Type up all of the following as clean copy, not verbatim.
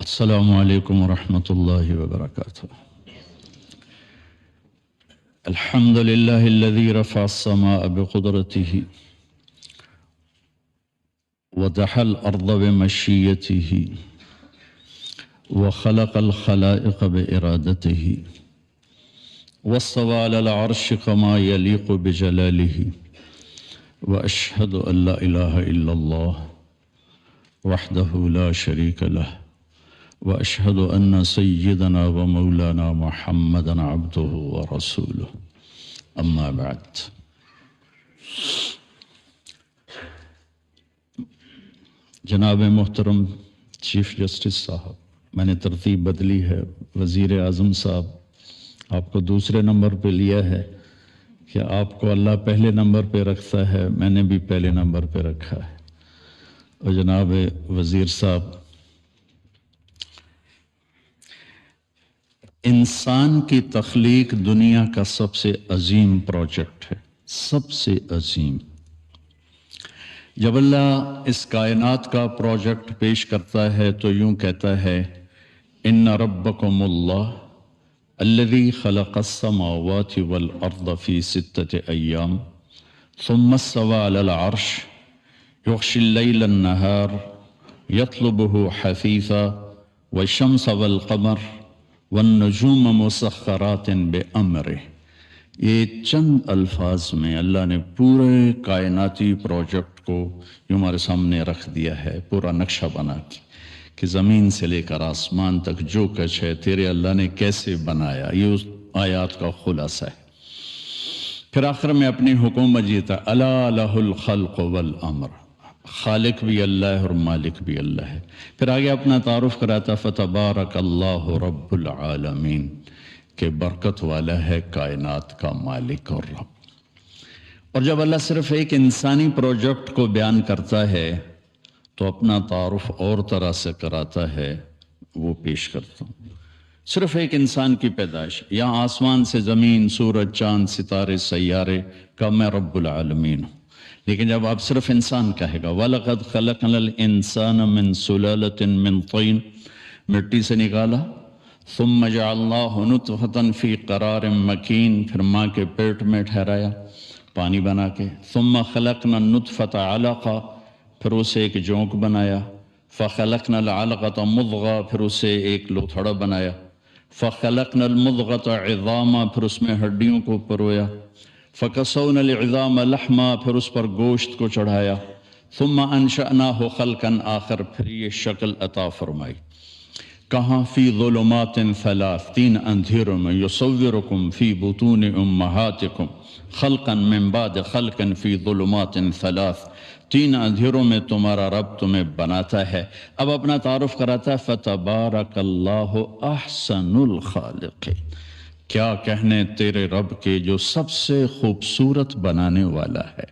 السلام علیکم ورحمۃ اللہ وبرکاتہ۔ الحمد للہ الذی رفع السماء بقدرته ودحى الأرض بمشیته وخلق الخلائق بإرادته واستوى على العرش كما يليق بجلاله وأشهد أن لا إله إلا الله وحده لا شريك له وأشهد أن سيدنا ومولانا محمدًا عبده ورسوله أما بعد۔ جناب محترم چیف جسٹس صاحب، میں نے ترتیب بدلی ہے۔ وزیر اعظم صاحب آپ کو دوسرے نمبر پہ لیا ہے کہ آپ کو اللہ پہلے نمبر پہ رکھتا ہے، میں نے بھی پہلے نمبر پہ رکھا ہے۔ اور جناب وزیر صاحب، انسان کی تخلیق دنیا کا سب سے عظیم پروجیکٹ ہے، سب سے عظیم۔ جب اللہ اس کائنات کا پروجیکٹ پیش کرتا ہے تو یوں کہتا ہے، ان ربکم اللہ الذی خلق السماوات والارض فی 6 ایام ثم استوى علی العرش یغشی اللیل النہار یطلبہ حثیثا والشمس والقمر والنجوم مسخرات بأمرہ۔ یہ چند الفاظ میں اللہ نے پورے کائناتی پروجیکٹ کو یوں ہمارے سامنے رکھ دیا ہے، پورا نقشہ بنا کے کہ زمین سے لے کر آسمان تک جو کچھ ہے تیرے اللہ نے کیسے بنایا۔ یہ اس آیات کا خلاصہ ہے۔ پھر آخر میں اپنی حکومت جیتا، الا لہ الخلق والامر، خالق بھی اللہ ہے اور مالک بھی اللہ ہے۔ پھر آگے اپنا تعارف کراتا، فتبارک اللہ رب العالمین، کہ برکت والا ہے کائنات کا مالک اور رب۔ اور جب اللہ صرف ایک انسانی پروجیکٹ کو بیان کرتا ہے تو اپنا تعارف اور طرح سے کراتا ہے، وہ پیش کرتا ہوں۔ صرف ایک انسان کی پیدائش، یہاں آسمان سے زمین، سورج، چاند، ستارے، سیارے کا میں رب العالمین ہوں۔ لیکن جب آپ صرف انسان کہے گا، وَلَقَدْ خَلَقْنَا الْإِنسَانَ مِنْ سُلَالَةٍ مِنْ طِينٍ، مٹی سے نکالا، ثُمَّ جَعَلْنَاهُ نُطْفَةً فِي قَرَارٍ مَكِينٍ، پھر ماں کے پیٹ میں ٹھہرایا پانی بنا کے، ثُمَّ خَلَقْنَا النُّطْفَةَ عَلَقَةً، پھر اسے ایک جونک بنایا، فَخَلَقْنَا الْعَلَقَةَ مُضْغَةً، پھر اسے ایک لوتھڑا بنایا، فَخَلَقْنَا الْمُضْغَةَ عِظَامًا، پھر اس میں ہڈیوں کو پرویا، فَكَسَوْنَا الْعِظَامَ لَحْمًا، پھر اس پر گوشت کو چڑھایا، ثُمَّ أَنشَأْنَاهُ خَلْقًا آخر، پھر یہ شکل عطا فرمائی۔ کہاں؟ فی ظلمات 3، 3 اندھیروں میں، یصورکم فی بطون امہاتکم خلقا من بعد خلق فی ظلمات 3، 3 اندھیروں میں تمہارا رب تمہیں بناتا ہے۔ اب اپنا تعارف کراتا ہے، فتبارک اللہ احسن الخالقین، کیا کہنے تیرے رب کے جو سب سے خوبصورت بنانے والا ہے۔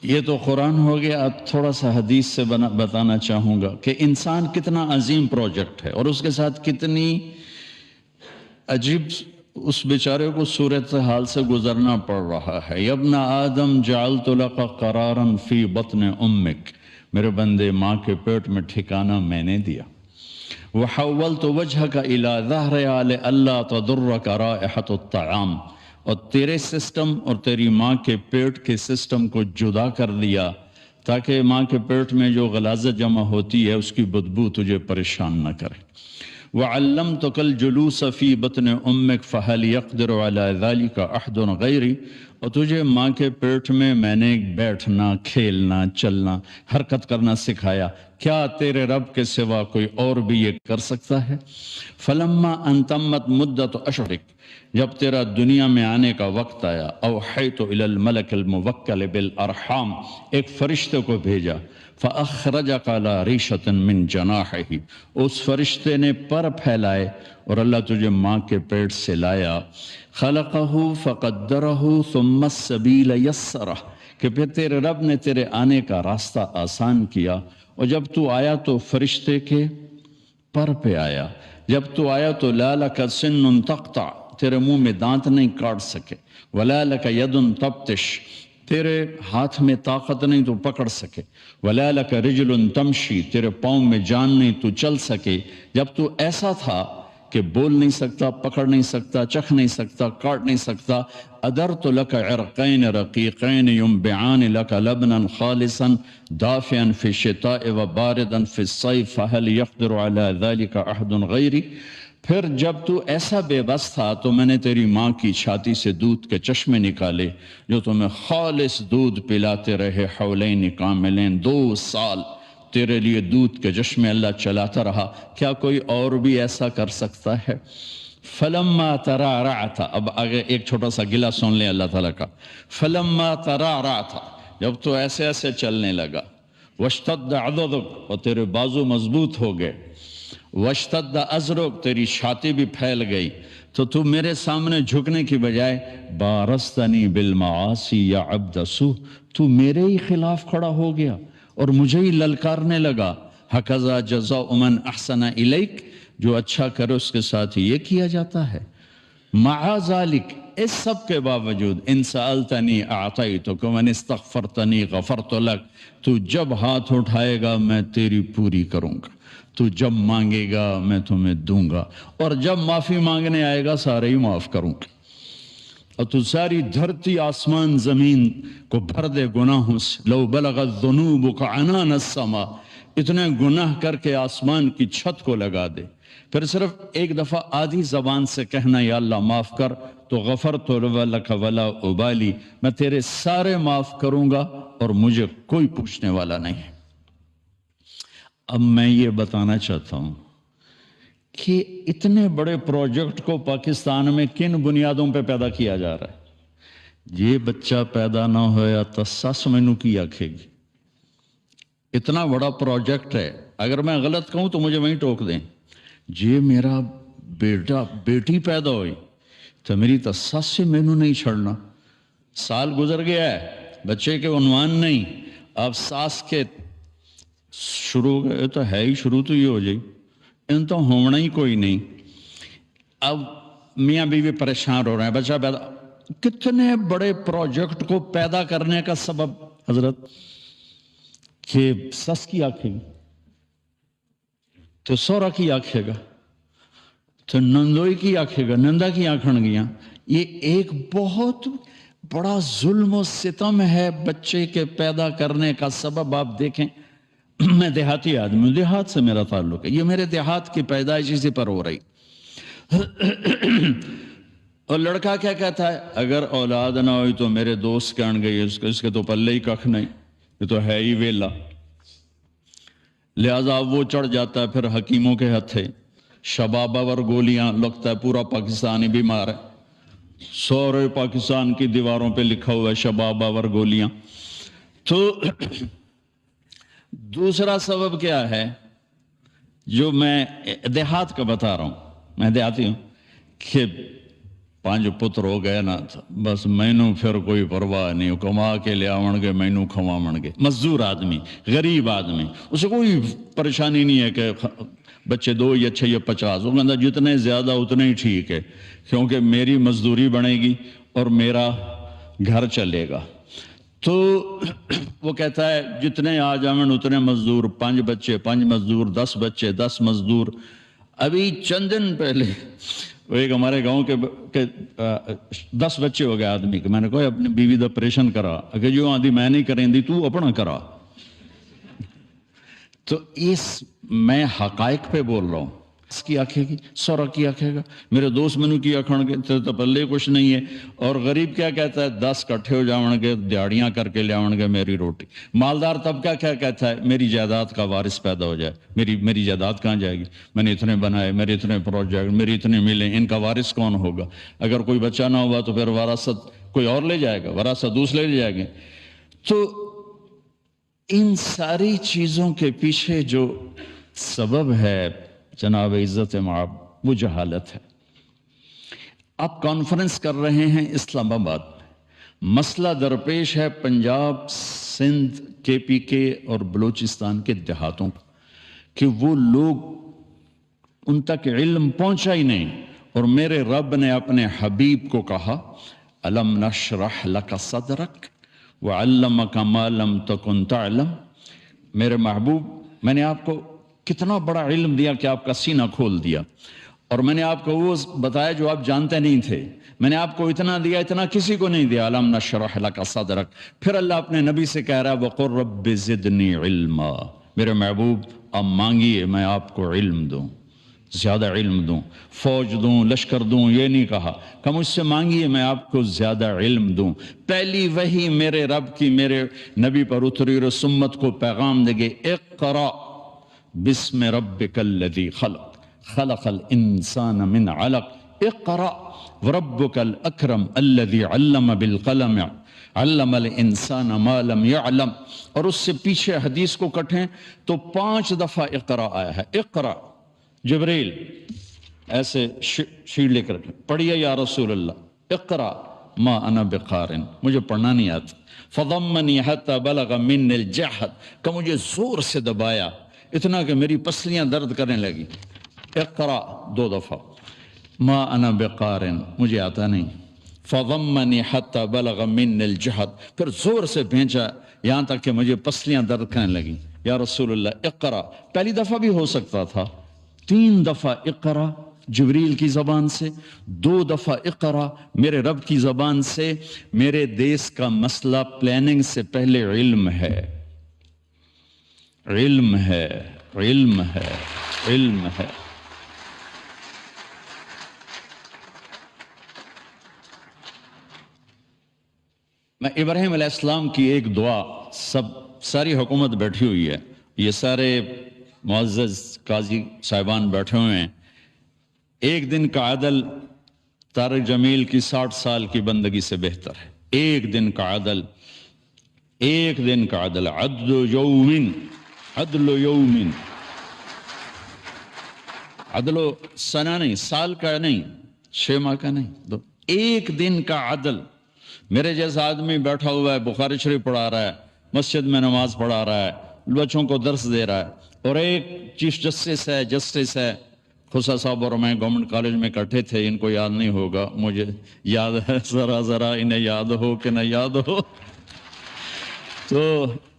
یہ تو قرآن ہو گیا۔ اب تھوڑا سا حدیث سے بتانا چاہوں گا کہ انسان کتنا عظیم پروجیکٹ ہے اور اس کے ساتھ کتنی عجیب اس بیچارے کو صورتحال سے گزرنا پڑ رہا ہے۔ یا ابن آدم جعلت لک قرارا فی بطن امک، میرے بندے ماں کے پیٹ میں ٹھکانہ میں نے دیا۔ وحولت وجہک الی ظہر لئلا تضرک رائحۃ الطعام، اور تیرے سسٹم اور تیری ماں کے پیٹ کے سسٹم کو جدا کر دیا تاکہ ماں کے پیٹ میں جو غلاظت جمع ہوتی ہے اس کی بدبو تجھے پریشان نہ کرے۔ وعلمتک الجلوس فی بطن امک فہل یقدر علی ذلک احد غیری، اور تجھے ماں کے پیٹ میں نے بیٹھنا، کھیلنا، چلنا، حرکت کرنا سکھایا، کیا تیرے رب کے سوا کوئی اور بھی یہ کر سکتا ہے؟ فلما ان تمت مدت اشہرک، جب تیرا دنیا میں آنے کا وقت آیا، اوحیت الی الملک الموکل بالارحام، ایک فرشتے کو بھیجا، فاخرجک علی ریشۃ من جناحہ، اس فرشتے نے پر پھیلائے اور اللہ تجھے ماں کے پیٹ سے لایا، خلقہ فقدرہ ثم السبیل یسرہ، کہ پھر تیرے رب نے تیرے آنے کا راستہ آسان کیا، اور جب تو آیا تو فرشتے کے پر پہ آیا، جب تو آیا تو لا لک سن تقطع، تیرے منہ میں دانت نہیں کاٹ سکے، ولا لک ید تبتش، تیرے ہاتھ میں طاقت نہیں تو پکڑ سکے، وَلَا لَكَ رِجْلٌ تَمْشِي، تیرے پاؤں میں جان نہیں تو چل سکے. جب تو ایسا تھا کہ بول نہیں سکتا، پکڑ نہیں سکتا، چکھ نہیں سکتا، کاٹ نہیں سکتا، أَدَرْتُ لَكَ عِرْقَيْنِ رَقِيقَيْنِ يُنْبِعَانِ لَكَ لَبْنًا خَالِصًا دَافِعًا فِي الشِّتَاءِ وَبَارِدًا فِي الصَّيْفِ فَهَلْ يَقْدِرُ عَلَى ذَلِكَ أَحَدٌ غَيْرِي. پھر جب تو ایسا بے بس تھا تو میں نے تیری ماں کی چھاتی سے دودھ کے چشمے نکالے جو تمہیں خالص دودھ پلاتے رہے، حولین کاملین، 2 سال تیرے لیے دودھ کے چشمے اللہ چلاتا رہا. کیا کوئی اور بھی ایسا کر سکتا ہے؟ فلما ترعرعت، اب آگے ایک چھوٹا سا گلہ سن لیں اللہ تعالیٰ کا. فلما ترعرعت، جب تو ایسے ایسے چلنے لگا، واشتد عضدک، اور تیرے بازو مضبوط ہو گئے، واشتد ازرک، تیری چھاتی بھی پھیل گئی، تو میرے سامنے جھکنے کی بجائے بارستنی بالمعاصی یا عبد سو، تو میرے ہی خلاف کھڑا ہو گیا اور مجھے ہی للکارنے لگا. ہکذا جزاء من احسن الیک، جو اچھا کرے اس کے ساتھ یہ کیا جاتا ہے. مع ذالک، اس سب کے باوجود، ان سألتنی اعطیتک ومن استغفرتنی غفرت لک، تو جب ہاتھ اٹھائے گا میں تیری پوری کروں گا، تو جب مانگے گا میں تمہیں دوں گا، اور جب معافی مانگنے آئے گا سارے ہی معاف کروں گا. اور تو ساری دھرتی آسمان زمین کو بھر دے گناہوں سے. لو بلغت ذنوبک عنان السماء، اتنے گناہ کر کے آسمان کی چھت کو لگا دے، پھر صرف ایک دفعہ آدھی زبان سے کہنا یا اللہ معاف کر، تو غفرت لک ولا ابالی، میں تیرے سارے معاف کروں گا اور مجھے کوئی پوچھنے والا نہیں. اب میں یہ بتانا چاہتا ہوں کہ اتنے بڑے پروجیکٹ کو پاکستان میں کن بنیادوں پہ پیدا کیا جا رہا ہے؟ یہ بچہ پیدا نہ ہویا تو سس مینو کی آکھے گی. اتنا بڑا پروجیکٹ ہے، اگر میں غلط کہوں تو مجھے وہیں ٹوک دیں. یہ میرا بیٹا بیٹی پیدا ہوئی تو میری تو سس سے مینو نہیں چھڑنا. سال گزر گیا ہے، بچے کے عنوان نہیں، اب ساس کے شروع تو ہے ہی، شروع تو یہ ہو جائے ان تو ہونا ہی کوئی نہیں. اب میاں بیوی پریشان ہو رہے ہیں، بچہ پیدا. کتنے بڑے پروجیکٹ کو پیدا کرنے کا سبب حضرت کہ سس کی آنکھیں گی تو سورا کی آنکھے گا، تو نندوئی کی آنکھے گا، نندا کی آنکھن گیاں. یہ ایک بہت بڑا ظلم و ستم ہے بچے کے پیدا کرنے کا سبب. آپ دیکھیں، میں دیہاتی آدمی ہوں، دیہات سے میرا تعلق ہے، یہ میرے دیہات کی پیدائش اسی پر ہو رہی. اور لڑکا کیا کہتا ہے، اگر اولاد نہ ہوئی تو میرے دوست کہن گئی اس کے تو پلے ہی ککھ نہیں، یہ تو ہے ہی ویلا. لہذا وہ چڑھ جاتا ہے پھر حکیموں کے ہتھے، شبابہ گولیاں، لگتا ہے پورا پاکستانی بیمار ہے. سورے پاکستان کی دیواروں پہ لکھا ہوا ہے شبابہ گولیاں. تو دوسرا سبب کیا ہے جو میں دیہات کا بتا رہا ہوں، میں دیہاتی ہوں، کہ 5 پتر ہو گئے نا بس مینو پھر کوئی پرواہ نہیں، کما کے لے آون گے مینو کھواون گے. مزدور آدمی، غریب آدمی، اسے کوئی پریشانی نہیں ہے کہ بچے 2 یا 6 یا 50. وہ کہتا جتنے زیادہ اتنے ہی ٹھیک ہے، کیونکہ میری مزدوری بنے گی اور میرا گھر چلے گا. تو وہ کہتا ہے جتنے آ جاون اتنے مزدور، 5 بچے 5 مزدور، 10 بچے 10 مزدور. ابھی چند دن پہلے وہ ایک ہمارے گاؤں کے 10 بچے ہو گئے آدمی کے. میں نے کہا اپنی بیوی دا آپریشن کرا، اگر جو آدھی میں نہیں کریں دی تو اپنا کرا. تو میں حقائق پہ بول رہا ہوں. اس کی آنکھیں گی، سورا کی آنکھیں گا، میرے دوست منو کی آنکھن گے تو پلے کچھ نہیں ہے. اور غریب کیا کہتا ہے 10 کٹھے ہو جاؤں گے، دیاڑیاں کر کے لے آؤں گے میری روٹی. مالدار طبقہ کیا کہتا ہے میری جائیداد کا وارث پیدا ہو جائے. میری جائیداد کہاں جائے گی؟ میں نے اتنے بنائے، میرے اتنے پروجیکٹ، میری اتنے ملے، ان کا وارث کون ہوگا؟ اگر کوئی بچہ نہ ہوا تو پھر وراثت کوئی اور لے جائے گا، وراثت دوسرے لے جائیں گے. تو ان ساری چیزوں کے پیچھے جو سبب ہے جناب عزت معاب، وہ جہالت ہے. آپ کانفرنس کر رہے ہیں اسلام آباد میں، مسئلہ درپیش ہے پنجاب، سندھ، KPK اور بلوچستان کے دیہاتوں کا، کہ وہ لوگ ان تک علم پہنچا ہی نہیں. اور میرے رب نے اپنے حبیب کو کہا الم نشرح لک صدرک وعلمک ما لم تکن تعلم، میرے محبوب میں نے آپ کو کتنا بڑا علم دیا کہ آپ کا سینہ کھول دیا، اور میں نے آپ کو وہ بتایا جو آپ جانتے نہیں تھے، میں نے آپ کو اتنا دیا اتنا کسی کو نہیں دیا، الم نشرح لک صدرک۔ پھر اللہ اپنے نبی سے کہہ رہا ہے وقل رب زدنی علما، میرے محبوب آپ مانگیے میں آپ کو علم دوں، زیادہ علم دوں، فوج دوں، لشکر دوں، یہ نہیں کہا کہ مجھ سے مانگیے میں آپ کو زیادہ علم دوں۔ پہلی وحی میرے رب کی میرے نبی پر اتری اور امت کو پیغام دے گے اقرأ بسم ربک الذی خلق خلق الانسان من علق اقرأ وربک الاکرم الذی علم بالقلم علم الانسان ما لم يعلم۔ اور اس سے پیچھے حدیث کو کٹیں تو 5 دفعہ اقرأ آیا ہے۔ اقرأ، جبریل ایسے شیٹ لے کر پڑھیے یا رسول اللہ، اقرأ ما انا بقارن، مجھے پڑھنا نہیں آتا، فضمنی حتی بلغ من الجحد، کہ مجھے زور سے دبایا اتنا کہ میری پسلیاں درد کرنے لگی۔ اقرأ 2 دفعہ، ما انا بقارن، مجھے آتا نہیں، فضمنی حتی بلغ من الجحد، پھر زور سے بھینچا یہاں تک کہ مجھے پسلیاں درد کرنے لگی۔ یا رسول اللہ اقرأ، پہلی دفعہ بھی ہو سکتا تھا، 3 دفعہ اقرأ جبریل کی زبان سے، 2 دفعہ اقرأ میرے رب کی زبان سے۔ میرے دیس کا مسئلہ پلاننگ سے پہلے علم ہے، علم ہے، علم ہے، علم ہے۔ میں ابراہیم علیہ السلام کی ایک دعا، ساری حکومت بیٹھی ہوئی ہے، یہ سارے معزز قاضی صاحبان بیٹھے ہوئے ہیں، ایک دن کا عدل طارق جمیل کی 60 سال کی بندگی سے بہتر ہے۔ ایک دن کا عدل، ایک دن کا عدل، عدل یومن، عدل یومن، عدل و سنہ نہیں، سال کا نہیں، 6 ماہ کا نہیں، ایک دن کا عدل۔ میرے جیسا آدمی بیٹھا ہوا ہے، بخاری شریف پڑھا رہا ہے، مسجد میں نماز پڑھا رہا ہے، بچوں کو درس دے رہا ہے، اور ایک چیف جسٹس ہے، خسا صاحب اور میں گورنمنٹ کالج میں اکٹھے تھے، ان کو یاد نہیں ہوگا، مجھے یاد ہے، ذرا انہیں یاد ہو کہ نہ یاد ہو۔ تو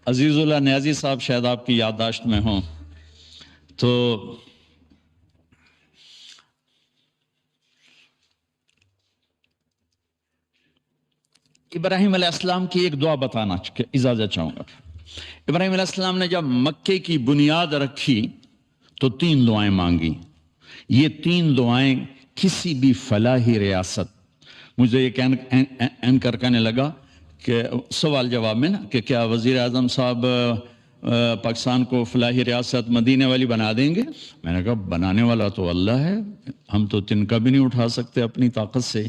عزیز اللہ نیازی صاحب شاید آپ کی یادداشت میں ہوں، تو ابراہیم علیہ السلام کی ایک دعا بتانا اجازت چاہوں گا۔ ابراہیم علیہ السلام نے جب مکے کی بنیاد رکھی تو 3 دعائیں مانگی۔ یہ 3 دعائیں کسی بھی فلاحی ریاست، مجھے ایک اینکر کہنے لگا کہ سوال جواب میں نا کہ کیا وزیر اعظم صاحب پاکستان کو فلاحی ریاست مدینے والی بنا دیں گے؟ میں نے کہا بنانے والا تو اللہ ہے، ہم تو تنکا بھی نہیں اٹھا سکتے اپنی طاقت سے،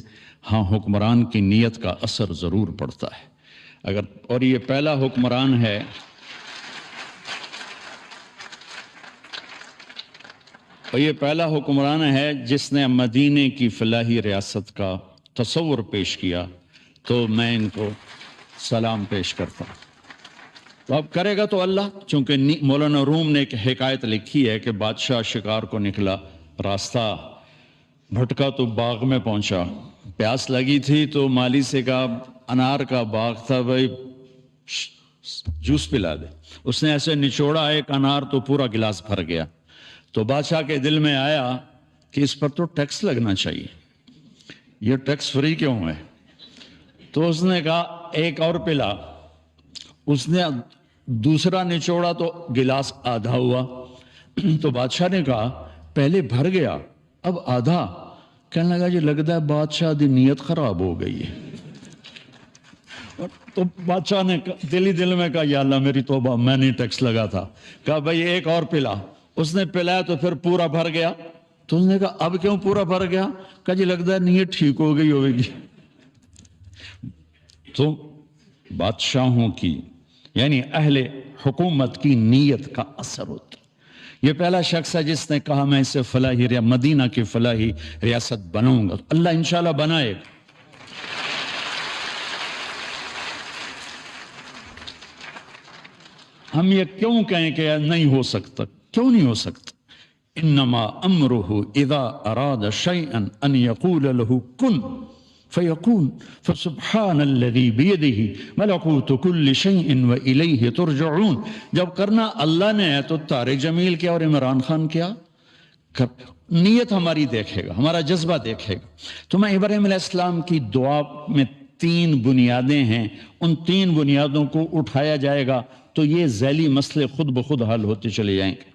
ہاں حکمران کی نیت کا اثر ضرور پڑتا ہے اگر، اور یہ پہلا حکمران ہے جس نے مدینے کی فلاحی ریاست کا تصور پیش کیا، تو میں ان کو سلام پیش کرتا ہوں۔ تو اب کرے گا تو اللہ، چونکہ مولانا روم نے ایک حکایت لکھی ہے کہ بادشاہ شکار کو نکلا، راستہ بھٹکا تو باغ میں پہنچا، پیاس لگی تھی تو مالی سے کہا انار کا باغ تھا بھائی جوس پلا دے، اس نے ایسے نچوڑا ایک انار تو پورا گلاس بھر گیا۔ تو بادشاہ کے دل میں آیا کہ اس پر تو ٹیکس لگنا چاہیے، یہ ٹیکس فری کیوں ہے؟ تو اس نے کہا ایک اور پلا، اس نے دوسرا نچوڑا تو گلاس آدھا ہوا۔ تو بادشاہ نے کہا پہلے بھر گیا اب آدھا، کہنے لگا جی لگتا ہے بادشاہ دی نیت خراب ہو گئی ہے۔ تو بادشاہ نے دل میں کہا یا اللہ میری توبہ، میں نہیں ٹیکس لگا تھا۔ کہا بھائی ایک اور پلا، اس نے پلایا تو پھر پورا بھر گیا۔ تو اس نے کہا اب کیوں پورا بھر گیا؟ کہا جی لگتا ہے نیت ٹھیک ہو گئی ہوگی۔ تو بادشاہوں کی یعنی اہل حکومت کی نیت کا اثر ہوتا ہے۔ یہ پہلا شخص ہے جس نے کہا میں اسے فلاحی مدینہ کی فلاحی ریاست بناؤں گا، اللہ انشاءاللہ بنائے گا۔ ہم یہ کیوں کہیں کہ نہیں ہو سکتا؟ کیوں نہیں ہو سکتا؟ انما امرہ اذا اراد شیئا ان یقول له کن فيكون فسبحان الذي بيده ملكوت كل شيء وإليه ترجعون. جب کرنا اللہ نے ہے تو طارق جمیل کیا اور عمران خان کیا، نیت ہماری دیکھے گا، ہمارا جذبہ دیکھے گا. تو میں ابراہیم علیہ السلام کی دعا میں 3 بنیادیں ہیں، ان 3 بنیادوں کو اٹھایا جائے گا تو یہ ذیلی مسئلے خود بخود حل ہوتے چلے جائیں گے.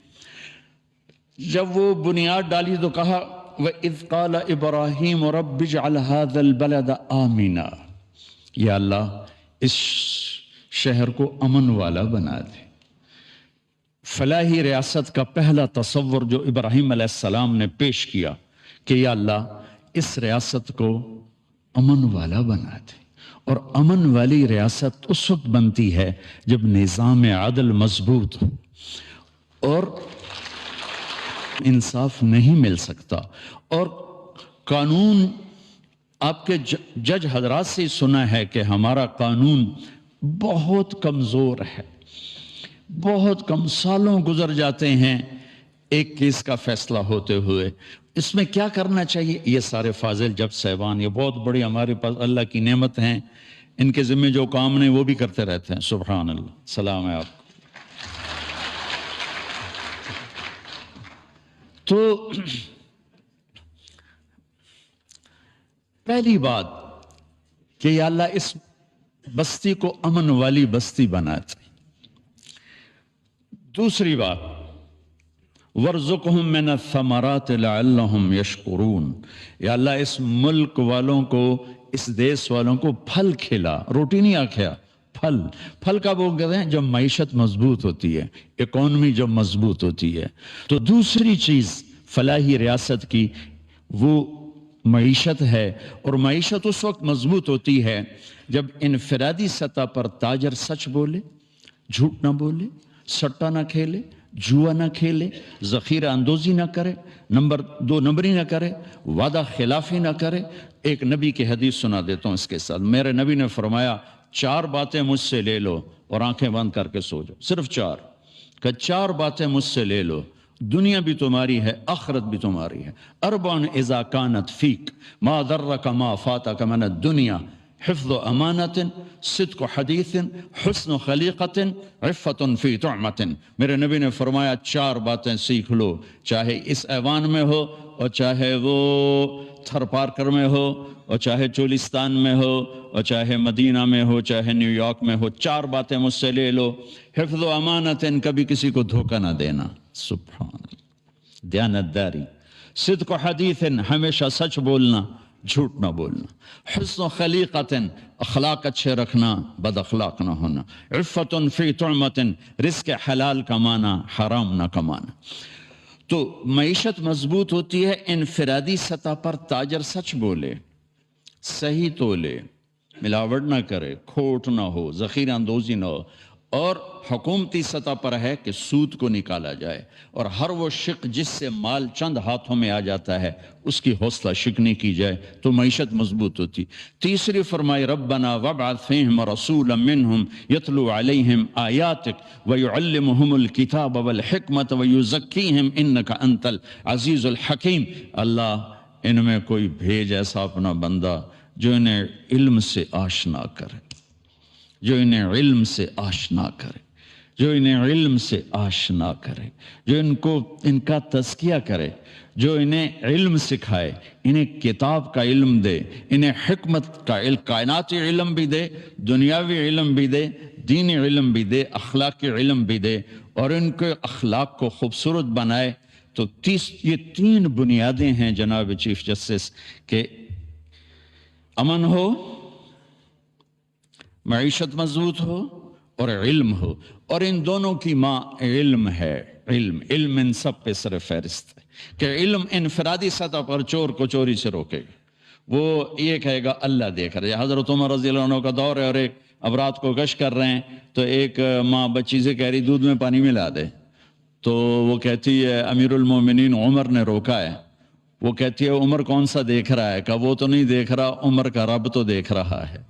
جب وہ بنیاد ڈالی تو کہا وَإِذْ قَالَ إِبْرَاهِيمُ رَبِّ اجْعَلْ هَذَا الْبَلَدَ آمِنًا، یا اللہ اس شہر کو امن والا بنا دے. فلاحی ریاست کا پہلا تصور جو ابراہیم علیہ السلام نے پیش کیا کہ یا اللہ اس ریاست کو امن والا بنا دے. اور امن والی ریاست اس وقت بنتی ہے جب نظام عدل مضبوط ہو، اور انصاف نہیں مل سکتا. اور قانون، آپ کے جج حضرات سے سنا ہے کہ ہمارا قانون بہت کمزور ہے، بہت کم سالوں گزر جاتے ہیں ایک کیس کا فیصلہ ہوتے ہوئے. اس میں کیا کرنا چاہیے؟ یہ سارے فاضل جج صاحبان یہ بہت بڑی ہمارے پاس اللہ کی نعمت ہیں، ان کے ذمہ جو کام نہیں وہ بھی کرتے رہتے ہیں. سبحان اللہ، سلام ہے آپ کو. تو پہلی بات کہ یا اللہ اس بستی کو امن والی بستی بنا دے. دوسری بات وَارْزُقْهُم مِّنَ الثَّمَرَاتِ لَعَلَّهُمْ يَشْكُرُونَ، یا اللہ اس ملک والوں کو، اس دیس والوں کو پھل کھلا، روٹی نہیں آکھیا، پھل. پھل کا وہ کہتے ہیں جب معیشت مضبوط ہوتی ہے، اکانومی جب مضبوط ہوتی ہے. تو دوسری چیز فلاحی ریاست کی وہ معیشت ہے، اور معیشت اس وقت مضبوط ہوتی ہے جب انفرادی سطح پر تاجر سچ بولے، جھوٹ نہ بولے، سٹا نہ کھیلے، جوا نہ کھیلے، ذخیرہ اندوزی نہ کرے، نمبر 2 نمبری نہ کرے، وعدہ خلافی نہ کرے. ایک نبی کی حدیث سنا دیتا ہوں اس کے ساتھ. میرے نبی نے فرمایا 4 باتیں مجھ سے لے لو اور آنکھیں بند کر کے سو جاؤ. صرف 4 کہ 4 باتیں مجھ سے لے لو، دنیا بھی تمہاری ہے، آخرت بھی تمہاری ہے. 4 اذا کانت فیک ما ضرک ما فاتک من الدنیا حفظ امانت صدق حدیث حسن خلیقت عفت فی طعمت. میرے نبی نے فرمایا 4 باتیں سیکھ لو، چاہے اس ایوان میں ہو اور چاہے وہ تھر پارکر میں ہو اور چاہے چولستان میں ہو اور چاہے مدینہ میں ہو چاہے نیو یارک میں ہو. 4 باتیں مجھ سے لے لو. حفظ و امانت، کبھی کسی کو دھوکہ نہ دینا، سبحان اللہ، دیانتداری. صدق و حدیث، ہمیشہ سچ بولنا، جھوٹ نہ بولنا. حسن و خلیقت، اخلاق اچھے رکھنا، بد اخلاق نہ ہونا. عفت فی طعمت، رزق حلال کمانا، حرام نہ کمانا. تو معیشت مضبوط ہوتی ہے انفرادی سطح پر تاجر سچ بولے، صحیح تولے، ملاوٹ نہ کرے، کھوٹ نہ ہو، ذخیرہ اندوزی نہ ہو. اور حکومتی سطح پر ہے کہ سود کو نکالا جائے، اور ہر وہ شق جس سے مال چند ہاتھوں میں آ جاتا ہے اس کی حوصلہ شکنی کی جائے تو معیشت مضبوط ہوتی. تیسری فرمائی ربنا وابعث فیہم رسولا منہم یتلو علیہم آیاتک ویعلمہم الکتاب والحکمت ویزکیہم انک انت العزیز الحکیم. اللہ ان میں کوئی بھیج ایسا اپنا بندہ جو انہیں علم سے آشنا کرے، جو انہیں علم سے آشنا کرے، جو انہیں علم سے آشنا کرے، جو ان کا تزکیہ کرے، جو انہیں علم سکھائے، انہیں کتاب کا علم دے، انہیں حکمت کا علم، کائناتی علم بھی دے، دنیاوی علم بھی دے، دینی علم بھی دے، اخلاقی علم بھی دے، اور ان کے اخلاق کو خوبصورت بنائے. تو یہ 3 بنیادیں ہیں جناب چیف جسٹس کہ امن ہو، معیشت مضبوط ہو اور علم ہو. اور ان دونوں کی ماں علم ہے. علم ان سب پہ سر فہرست ہے کہ علم انفرادی سطح پر چور کو چوری سے روکے گا. وہ یہ کہے گا اللہ دیکھ رہا ہے. حضرت عمر رضی اللہ عنہ کا دور ہے اور ایک اب رات کو گشت کر رہے ہیں تو ایک ماں بچی سے کہہ رہی دودھ میں پانی ملا دے. تو وہ کہتی ہے امیر المومنین عمر نے روکا ہے. وہ کہتی ہے عمر کون سا دیکھ رہا ہے؟ کہ وہ تو نہیں دیکھ رہا، عمر کا رب تو دیکھ رہا ہے.